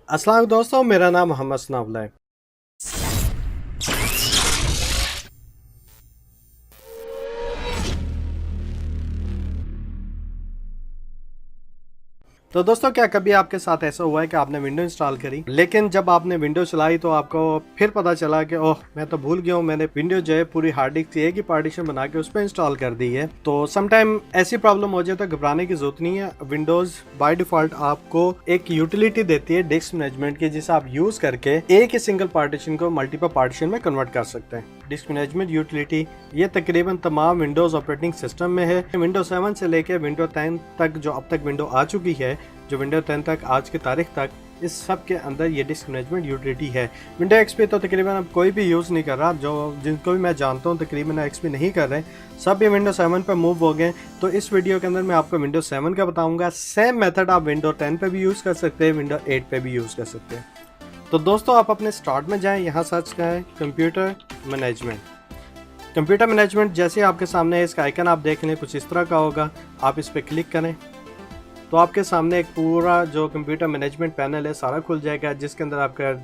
अस्सलाम वालेकुम दोस्तों, मेरा नाम मोहम्मद सनाउल्लाह है। तो दोस्तों, क्या कभी आपके साथ ऐसा हुआ है कि आपने विंडो इंस्टॉल करी, लेकिन जब आपने विंडो चलाई तो आपको फिर पता चला कि ओह, मैं तो भूल गया हूँ, मैंने विंडो जो है पूरी हार्ड डिस्क एक ही पार्टीशन बना के उस पर इंस्टॉल कर दी है। तो समटाइम ऐसी प्रॉब्लम हो जाए तो घबराने की जरूरत नहीं है। विंडोज बाय डिफॉल्ट आपको एक यूटिलिटी देती है डिस्क मैनेजमेंट की, जिसे आप यूज करके एक ही सिंगल पार्टीशन को मल्टीपल पार्टीशन में कन्वर्ट कर सकते हैं। डिस्क मैनेजमेंट यूटिलिटी ये तकरीबन तमाम विंडोज ऑपरेटिंग सिस्टम में है। विंडो 7 से लेकर विंडो 10 तक जो अब तक विंडो आ चुकी है, जो विंडो 10 तक आज की तारीख तक, इस सब के अंदर ये डिस्क मैनेजमेंट यूटिलिटी है। विंडो एक्सपी तो तकरीबन अब कोई भी यूज़ नहीं कर रहा, जो जिनको भी मैं जानता हूँ तकरीबन एक्सपी नहीं कर रहे, सब ये विंडो 7 पर मूव हो गए। तो इस वीडियो के अंदर मैं आपको विंडो 7 का बताऊंगा। सेम मेथड आप विंडो 10 पे भी यूज़ कर सकते हैं, विंडो 8 पे भी यूज़ कर सकते हैं। तो दोस्तों, आप अपने स्टार्ट में जाएँ, यहाँ सर्च करें कंप्यूटर मैनेजमेंट। कंप्यूटर मैनेजमेंट जैसे आपके सामने इसका आइकन आप देख लें, कुछ इस तरह का होगा। आप इस पर क्लिक करें तो आपके सामने एक पूरा जो कंप्यूटर मैनेजमेंट पैनल है सारा खुल जाएगा, जिसके अंदर आपका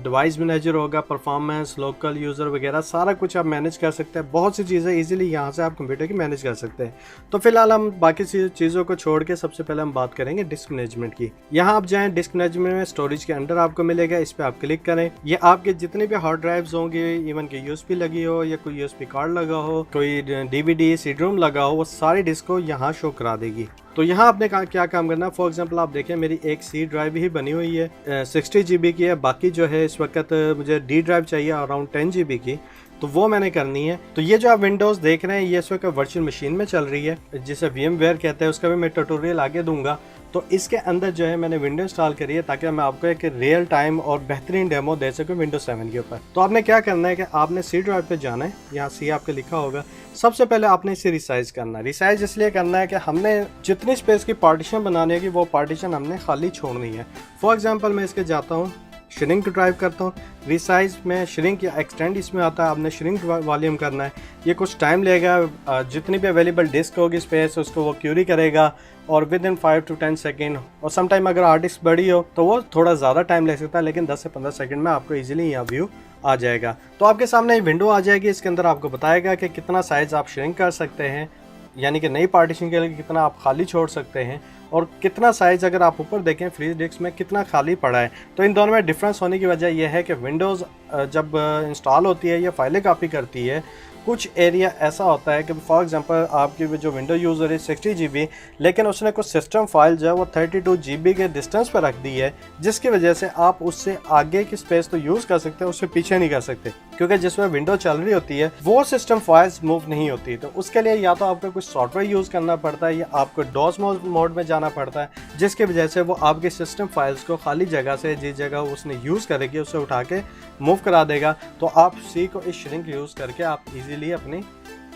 डिवाइस मैनेजर होगा, परफॉर्मेंस, लोकल यूज़र वगैरह सारा कुछ आप मैनेज कर सकते हैं। बहुत सी चीज़ें इजीली यहाँ से आप कंप्यूटर की मैनेज कर सकते हैं। तो फिलहाल हम बाकी चीज़ों को छोड़ के सबसे पहले हम बात करेंगे डिस्क मैनेजमेंट की। यहाँ आप जाएँ, डिस्क मैनेजमेंट में स्टोरेज के अंडर आपको मिलेगा, इस पर आप क्लिक करें। ये आपके जितने भी हार्ड ड्राइव्स होंगे, इवन कि यूएसबी लगी हो या कोई यूएसबी कार्ड लगा हो, कोई डीवीडी CD-ROM लगा हो, वो सारी डिस्क को यहाँ शो करा देगी। तो यहाँ आपने क्या काम करना है। फॉर एग्जांपल आप देखें, मेरी एक सी ड्राइव ही बनी हुई है, 60 GB की है। बाकी जो है इस वक्त मुझे डी ड्राइव चाहिए अराउंड 10 GB की, तो वो मैंने करनी है। तो ये जो आप विंडोज़ देख रहे हैं, ये इस वक्त वर्चुअल मशीन में चल रही है, जिसे VMware कहते हैं। उसका भी मैं ट्यूटोरियल आगे दूंगा। तो इसके अंदर जो है मैंने विंडो इंस्टॉल करी है, ताकि मैं आपको एक रियल टाइम और बेहतरीन डेमो दे सकूँ विंडो 7 के ऊपर। तो आपने क्या करना है कि आपने सी ड्राइव पे जाना है, यहाँ सी आपके लिखा होगा। सबसे पहले आपने इसे रिसाइज करना है। रिसाइज इसलिए करना है कि हमने जितनी स्पेस की पार्टीशन बनानी है कि वो पार्टीशन हमने खाली छोड़नी है। फॉर एग्जांपल मैं इसके जाता हूँ, श्रिंक ड्राइव करता हूँ, रिसाइज में श्रिंक या एक्सटेंड इसमें आता है। आपने श्रिंक वॉल्यूम करना है। ये कुछ टाइम लेगा, जितनी भी अवेलेबल डिस्क होगी स्पेस, उसको वो क्यूरी करेगा और विद इन 5 to 10 सेकेंड। और समटाइम अगर हार्ड डिस्क बड़ी हो तो वो थोड़ा ज़्यादा टाइम ले सकता है, लेकिन 10 से 15 सेकेंड में आपको इजीली यहाँ व्यू आ जाएगा। तो आपके सामने विंडो आ जाएगी, इसके अंदर आपको बताएगा कि कितना साइज़ आप श्रिंक कर सकते हैं, यानी कि नई पार्टीशन के लिए कितना आप खाली छोड़ सकते हैं, और कितना साइज़ अगर आप ऊपर देखें फ्री डिस्क में कितना खाली पड़ा है। तो इन दोनों में डिफरेंस होने की वजह यह है कि विंडोज़ जब इंस्टॉल होती है या फाइलें कॉपी करती है, कुछ एरिया ऐसा होता है कि फॉर एग्जांपल आपकी जो विंडो यूज़र है 60 GB, लेकिन उसने कुछ सिस्टम फाइल जो है वो 32 GB के डिस्टेंस पर रख दी है, जिसकी वजह से आप उससे आगे की स्पेस तो यूज़ कर सकते हैं, उससे पीछे नहीं कर सकते, क्योंकि जिसमें विंडो चल रही होती है वो सिस्टम फाइल्स मूव नहीं होती। तो उसके लिए या तो आपको कुछ सॉफ्टवेयर यूज़ करना पड़ता है या आपको डॉस मोड में जाना पड़ता है, जिसकी वजह से वो आपके सिस्टम फाइल्स को खाली जगह से जिस जगह उसने यूज़ करेगी उससे उठा के मूव करा देगा। तो आप सी को इस श्रिंक यूज़ करके आप इजीली अपनी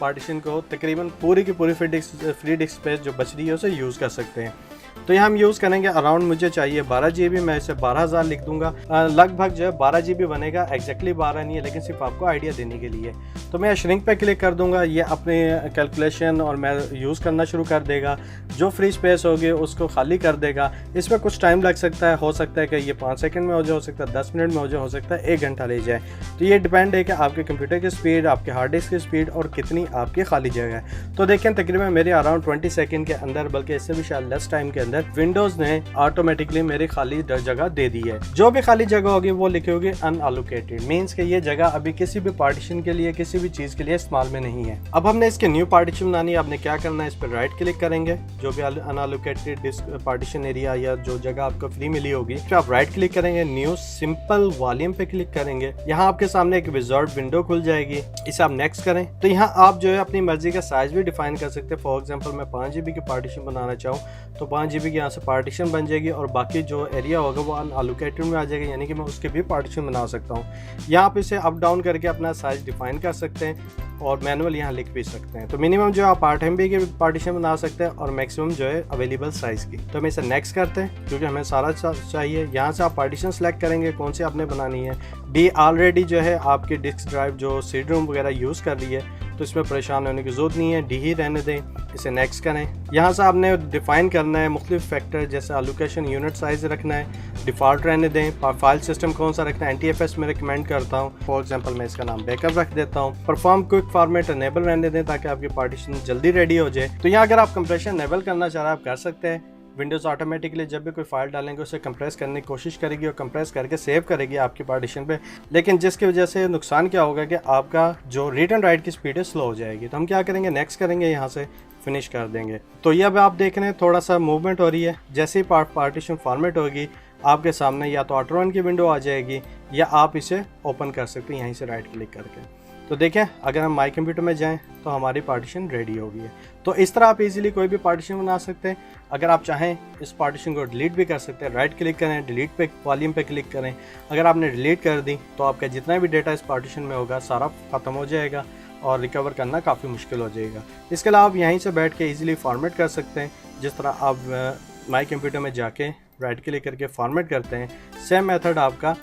पार्टीशन को तकरीबन पूरी की पूरी फ्री डिस्क स्पेस जो बच रही है उसे यूज़ कर सकते हैं। तो यहाँ हम यूज़ करेंगे अराउंड, मुझे चाहिए 12 GB, मैं इसे 12,000 लिख दूंगा। लगभग जो है 12 GB बनेगा, एग्जैक्टली 12 नहीं है, लेकिन सिर्फ आपको आइडिया देने के लिए। तो मैं श्रिंक पे क्लिक कर दूंगा, ये अपने कैलकुलेशन और मैं यूज़ करना शुरू कर देगा। जो फ्री स्पेस होगी उसको खाली कर देगा। इसमें कुछ टाइम लग सकता है, हो सकता है कि ये 5 सेकंड में हो जाए, हो सकता है 10 मिनट में हो सकता है 1 घंटा ले जाए। तो ये डिपेंड है कि आपके कंप्यूटर की स्पीड, आपके हार्ड डिस्क की स्पीड और कितनी आपकी खाली जगह है। तो देखें, तकरीबन मेरे अराउंड 20 सेकंड के अंदर, बल्कि इससे भी शायद लेस टाइम के अंदर, विंडोज ने ऑटोमेटिकली मेरी खाली जगह दे दी है। जो भी खाली जगह होगी वो लिखी होगी अनअलोकेटेड, मींस कि ये जगह अभी किसी भी पार्टीशन के लिए, किसी भी चीज के लिए इस्तेमाल में नहीं है। अब हमने इसके न्यू पार्टीशन बनानी है। आपने क्या करना है, इस पर राइट क्लिक करेंगे, जो भी अनअलोकेटेड डिस्क पार्टीशन एरिया या जो जगह आपको फ्री मिली होगी, फिर आप राइट क्लिक करेंगे, न्यू सिंपल वॉल्यूम पे क्लिक करेंगे। यहाँ आपके सामने एक विजार्ड विंडो खुल जाएगी, इसे आप नेक्स्ट करें। तो यहाँ आप जो है अपनी मर्जी का साइज भी डिफाइन कर सकते हैं। फॉर एग्जाम्पल मैं 5 GB की पार्टीशन बनाना चाहूँ तो 5 GB की यहाँ से पार्टीशन बन जाएगी, और बाकी जो एरिया होगा वो अनअलोकेटेड में आ जाएगा, यानी कि मैं उसके भी पार्टीशन बना सकता हूँ। यहाँ आप इसे अप डाउन करके अपना साइज डिफाइन कर सकते हैं और मैनुअल यहाँ लिख भी सकते हैं। तो मिनिमम जो आप 8 MB की पार्टीशन बना सकते हैं और मैक्सिमम जो है अवेलेबल साइज़ की। तो हम इसे नेक्स्ट करते हैं, क्योंकि हमें सारा चाहिए। यहाँ से आप पार्टीशन सेलेक्ट करेंगे कौन सी आपने बनानी है। डी ऑलरेडी जो है आपकी डिस्क ड्राइव जो CD-ROM वगैरह यूज़ कर रही है तो इसमें परेशान होने की ज़रूरत नहीं है, डी ही रहने दें, इसे नेक्स्ट करें। यहाँ से आपने डिफ़ाइन करना है मुख्तलिफ फैक्टर, जैसे एलोकेशन, यूनिट साइज़ रखना है, डिफ़ॉल्ट रहने दें, फाइल सिस्टम कौन सा रखना है, NTFS में रिकमेंड करता हूँ। फॉर एग्जांपल मैं इसका नाम बैकअप रख देता हूँ। परफॉर्म क्विक फॉर्मेट अनेबल रहने दें ताकि आपकी पार्टीशन जल्दी रेडी हो जाए। तो यहाँ अगर आप कंप्रेशन अनेबल करना चाह रहे हैं आप कर सकते हैं। विंडोज़ ऑटोमेटिकली जब भी कोई फाइल डालेंगे उसे कंप्रेस करने की कोशिश करेगी और कंप्रेस करके सेव करेगी आपकी पार्टीशन पे। लेकिन जिसकी वजह से नुकसान क्या होगा कि आपका जो रीड एंड राइट की स्पीड है स्लो हो जाएगी। तो हम क्या करेंगे, नेक्स्ट करेंगे, यहाँ से फिनिश कर देंगे। तो ये अब आप देख रहे हैं थोड़ा सा मूवमेंट हो रही है। जैसे ही पार्टीशन फॉर्मेट होगी आपके सामने या तो ऑटो रन की विंडो आ जाएगी या आप इसे ओपन कर सकते हैं यहीं से राइट क्लिक करके। तो देखें अगर हम माई कंप्यूटर में जाएं तो हमारी पार्टीशन रेडी हो गई है। तो इस तरह आप इजीली कोई भी पार्टीशन बना सकते हैं। अगर आप चाहें इस पार्टीशन को डिलीट भी कर सकते हैं, राइट क्लिक करें, डिलीट पे वॉल्यूम पे क्लिक करें। अगर आपने डिलीट कर दी तो आपका जितना भी डेटा इस पार्टीशन में होगा सारा ख़त्म हो जाएगा और रिकवर करना काफ़ी मुश्किल हो जाएगा। इसके अलावा आप यहीं से बैठ के ईजिली फॉर्मेट कर सकते हैं। जिस तरह आप माई कंप्यूटर में जाके राइट क्लिक करके फॉर्मेट करते हैं, सेम मेथड आपका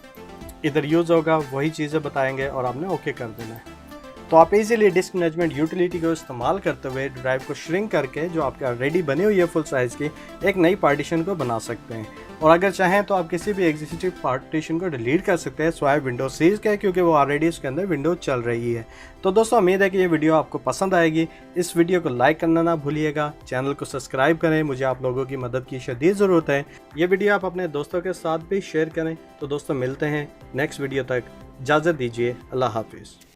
इधर यूज़ होगा, वही चीज़ें बताएंगे और आपने ओके कर देना है। तो आप इजीली डिस्क मैनेजमेंट यूटिलिटी को इस्तेमाल करते हुए ड्राइव को श्रिंक करके जो आपका रेडी बनी हुई है फुल साइज़ की एक नई पार्टीशन को बना सकते हैं। और अगर चाहें तो आप किसी भी एग्जिस्टिंग पार्टीशन को डिलीट कर सकते हैं स्वाइप विंडो सीरीज के, क्योंकि वो ऑलरेडी उसके अंदर विंडो चल रही है। तो दोस्तों उम्मीद है कि ये वीडियो आपको पसंद आएगी। इस वीडियो को लाइक करना ना भूलिएगा, चैनल को सब्सक्राइब करें, मुझे आप लोगों की मदद की शदीद ज़रूरत है। ये वीडियो आप अपने दोस्तों के साथ भी शेयर करें। तो दोस्तों मिलते हैं नेक्स्ट वीडियो तक, इजाज़त दीजिए, अल्लाह हाफिज़।